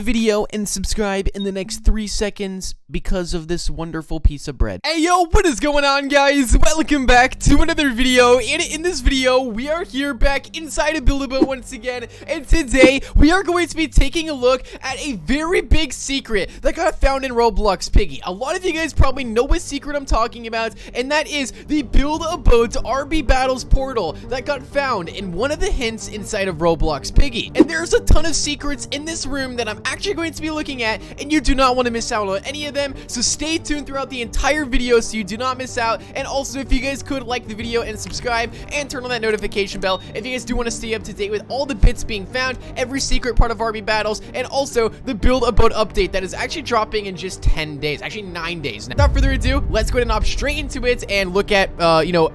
the video and subscribe in the next 3 seconds because of this wonderful piece of bread. Hey yo, what is going on, guys? Welcome back to another video, and in this video we are here back inside of Build-A-Boat once again, and today we are going to be taking a look at a very big secret that got found in Roblox, Piggy. A lot of you guys probably know what secret I'm talking about, and that is the Build-A-Boat RB Battles portal that got found in one of the hints inside of Roblox, Piggy. And there's a ton of secrets in this room that I'm actually going to be looking at, and you do not want to miss out on any of them, so stay tuned throughout the entire video so you do not miss out. And also, if you guys could like the video and subscribe and turn on that notification bell if you guys do want to stay up to date with all the bits being found, every secret part of RB Battles, and also the Build-A-Boat update that is actually dropping in just 10 days, actually 9 days. Now, without further ado, let's go ahead and hop straight into it and look at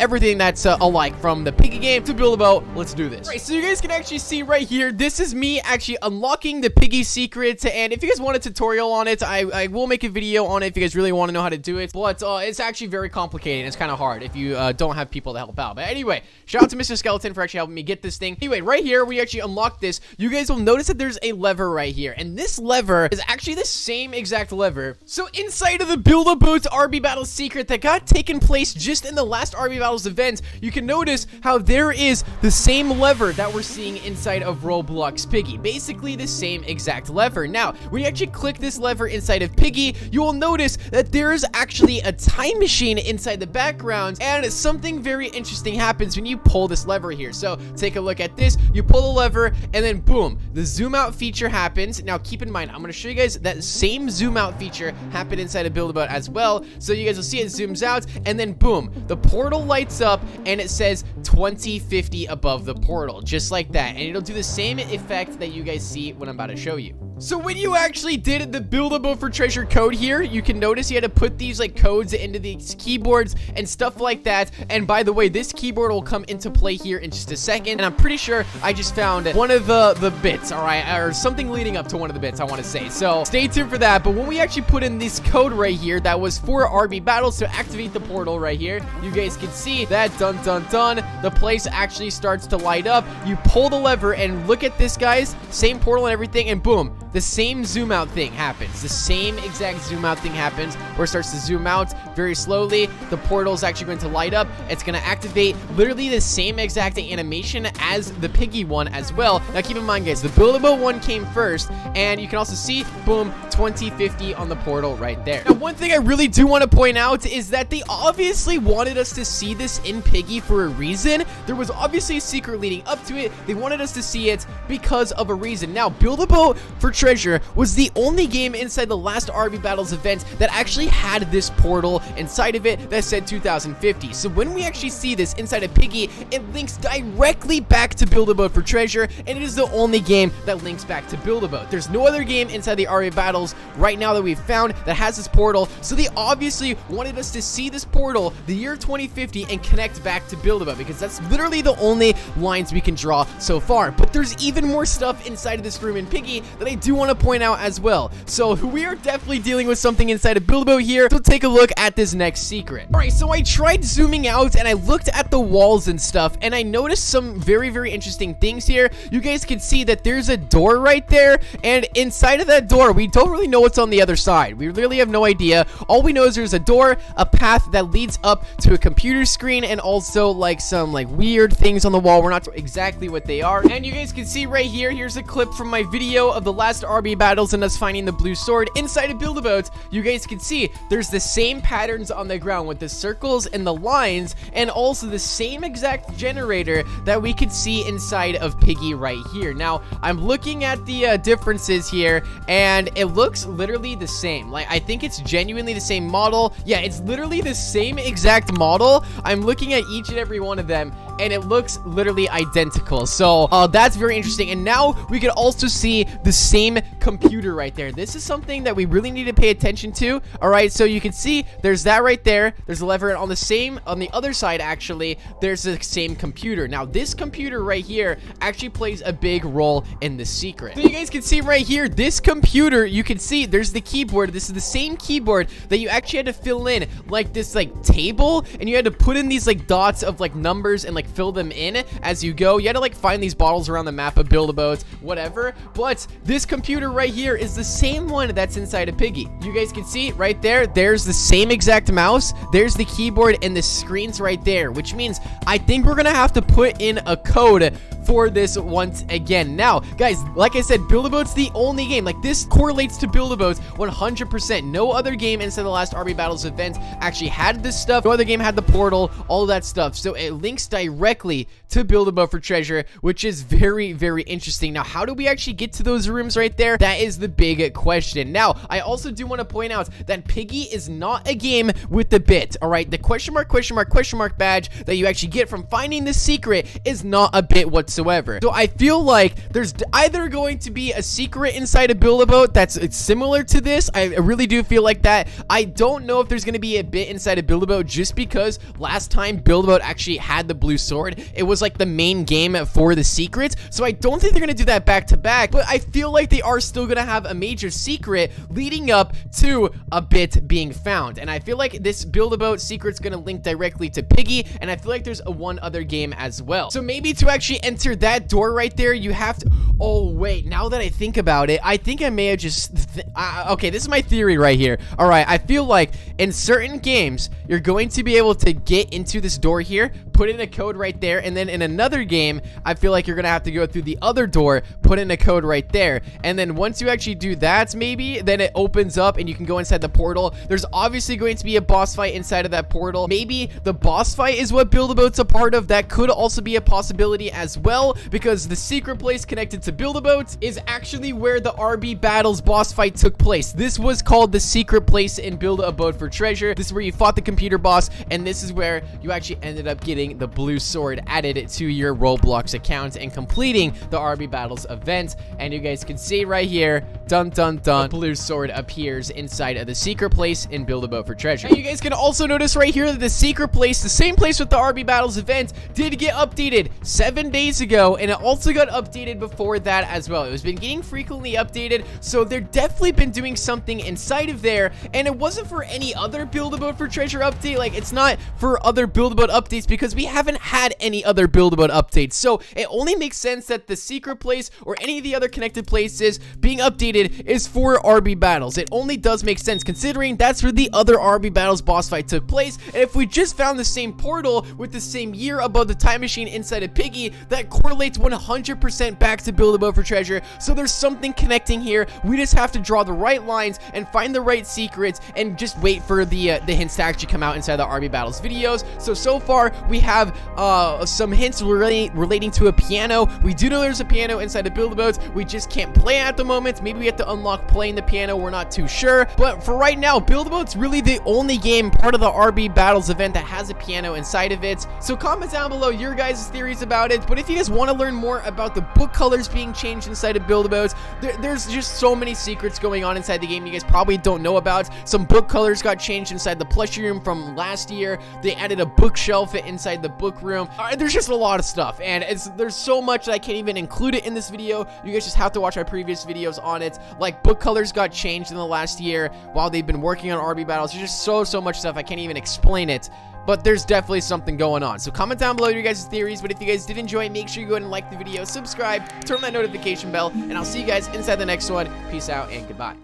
everything that's alike, from the Piggy game to Build-A-Boat. Let's do this. All right, so you guys can actually see right here, this is me actually unlocking the Piggy secret, and if you guys want a tutorial on it, I will make a video on it if you guys really want to know how to do it, but it's actually very complicated. It's kind of hard if you don't have people to help out. But anyway, shout out to Mr. Skeleton for actually helping me get this thing. Anyway, right here, we actually unlocked this. You guys will notice that there's a lever right here, and this lever is actually the same exact lever. So inside of the Build-A-Boat RB Battles secret that got taken place just in the last RB Battles event, you can notice how there is the same lever that we're seeing inside of Roblox Piggy. Basically the same exact lever. Now, when you actually click this lever inside of Piggy, you will notice that there is actually a time machine inside the background, and something very interesting happens when you pull this lever here. So take a look at this. You pull the lever, and then boom, the zoom out feature happens. Now keep in mind, I'm going to show you guys that same zoom out feature happened inside of Build-A-Boat as well. So you guys will see it zooms out, and then boom, the portal lights up, and it says 2050 above the portal, just like that. And it'll do the same effect that you guys see when I'm about to show you. So when you actually did the Build-A-Boat for treasure code here, you can notice you had to put these like codes into these keyboards and stuff like that. And by the way, this keyboard will come into play here in just a second, and I'm pretty sure I just found one of the bits, all right, or something leading up to one of the bits, I want to say. So stay tuned for that. But when we actually put in this code right here that was for RB Battles to activate the portal right here, you guys can see that dun dun dun, the place actually starts to light up. You pull the lever, and look at this, guys, same portal and everything, and boom, the same zoom out thing happens. The same exact zoom out thing happens where it starts to zoom out very slowly. The portal is actually going to light up. It's going to activate literally the same exact animation as the Piggy one as well. Now keep in mind, guys, the Build-A-Boat one came first, and you can also see, boom, 2050 on the portal right there. Now, one thing I really do want to point out is that they obviously wanted us to see this in Piggy for a reason. There was obviously a secret leading up to it. They wanted us to see it because of a reason. Now, Build-A-Boat for treasure was the only game inside the last RB Battles event that actually had this portal inside of it that said 2050. So when we actually see this inside of Piggy, it links directly back to Build-A-Boat for treasure, and it is the only game that links back to Build-A-Boat. There's no other game inside the RB Battles right now that we've found that has this portal, so they obviously wanted us to see this portal, the year 2050, and connect back to Build-A-Boat, because that's literally the only lines we can draw so far. But there's even more stuff inside of this room in Piggy that I do want to point out as well. So we are definitely dealing with something inside of Build-A-Boat here. So take a look at this next secret. All right, so I tried zooming out, and I looked at the walls and stuff, and I noticed some very, very interesting things here. You guys can see that there's a door right there, and inside of that door, we don't really know what's on the other side. We really have no idea. All we know is there's a door, a path that leads up to a computer screen, and also like some like weird things on the wall. We're not sure exactly what they are. And you guys can see right here, here's a clip from my video of the last RB Battles and us finding the blue sword inside of Build-A-Boat. You guys can see there's the same patterns on the ground with the circles and the lines, and also the same exact generator that we could see inside of Piggy right here. Now, I'm looking at the differences here, and it looks literally the same. Like, I think it's genuinely the same model. Yeah, it's literally the same exact model. I'm looking at each and every one of them, and it looks literally identical. So that's very interesting. And now we can also see the same computer right there. This is something that we really need to pay attention to. All right, so you can see there's that right there. There's a lever on the other side. Actually, there's the same computer. Now this computer right here actually plays a big role in the secret. So you guys can see right here, this computer, you can see there's the keyboard. This is the same keyboard that you actually had to fill in like this like table, and you had to put in these like dots of like numbers and like like fill them in as you go. You had to like find these bottles around the map of Build-A-Boats, whatever. But this computer right here is the same one that's inside of Piggy. You guys can see right there, there's the same exact mouse, there's the keyboard, and the screen's right there, which means I think we're gonna have to put in a code for this once again. Now, guys, like I said, Build-A-Boat's the only game. Like, this correlates to Build-A-Boats 100%. No other game inside the last RB Battles event actually had this stuff. No other game had the portal, all of that stuff. So it links directly to Build-A-Boat for treasure, which is very, very interesting. Now, how do we actually get to those rooms right there? That is the big question. Now, I also do want to point out that Piggy is not a game with the bit, all right? The question mark badge that you actually get from finding the secret is not a bit whatsoever. So I feel like there's either going to be a secret inside of Build-A-Boat it's similar to this. I really do feel like that. I don't know if there's going to be a bit inside of Build-A-Boat, just because last time Build-A-Boat actually had the blue sword, it was like the main game for the secrets. So I don't think they're going to do that back to back, but I feel like they are still going to have a major secret leading up to a bit being found. And I feel like this Build-A-Boat secret's going to link directly to Piggy, and I feel like there's one other game as well. So maybe to actually enter that door right there, you have to... Oh, wait. Now that I think about it, I think I may have just... Okay, this is my theory right here. All right, I feel like in certain games, you're going to be able to get into this door here, put in a code right there, and then in another game, I feel like you're going to have to go through the other door, put in a code right there, and then once you actually do that, maybe, then it opens up and you can go inside the portal. There's obviously going to be a boss fight inside of that portal. Maybe the boss fight is what Build-A-Boat's a part of. That could also be a possibility as well, because the secret place connected to Build-A-Boat is actually where the RB Battles boss fight took place. This was called the secret place in Build-A-Boat for treasure. This is where you fought the computer boss, and this is where you actually ended up getting the blue sword added to your Roblox account and completing the RB Battles event. And you guys can see right here, dun dun dun, the blue sword appears inside of the secret place in Build-A-Boat for treasure. And you guys can also notice right here that the secret place, the same place with the RB Battles event, did get updated 7 days ago, and it also got updated before that as well. It was been getting frequently updated, so they're definitely been doing something inside of there, and it wasn't for any other Build-A-Boat for treasure update. Like, it's not for other Build-A-Boat updates because we haven't had any other Build-A-Boat updates. So it only makes sense that the secret place or any of the other connected places being updated is for RB Battles. It only does make sense considering that's where the other RB Battles boss fight took place. And if we just found the same portal with the same year above the time machine inside of Piggy, that correlates 100% back to Build-A-Boat for treasure. So there's something connecting here. We just have to draw the right lines and find the right secrets and just wait for the hints to actually come out inside the RB Battles videos. So far we have some hints relating to a piano. We do know there's a piano inside the Build-A-Boats. We just can't play at the moment. Maybe we have to unlock playing the piano. We're not too sure. But for right now, Build-A-Boat's really the only game part of the RB Battles event that has a piano inside of it. So comment down below your guys' theories about it. But if you guys want to learn more about the book colors being changed inside of Build-A-Boats, there's just so many secrets going on inside the game you guys probably don't know about. Some book colors got changed inside the plushie room from last year. They added a bookshelf inside the book room. There's just a lot of stuff, and there's so much that I can't even include it in this video. You guys just have to watch my previous videos on it. Like, book colors got changed in the last year while they've been working on RB Battles. There's just so much stuff I can't even explain it. But there's definitely something going on. So comment down below your guys' theories. But if you guys did enjoy, make sure you go ahead and like the video, subscribe, turn on that notification bell, and I'll see you guys inside the next one. Peace out and goodbye.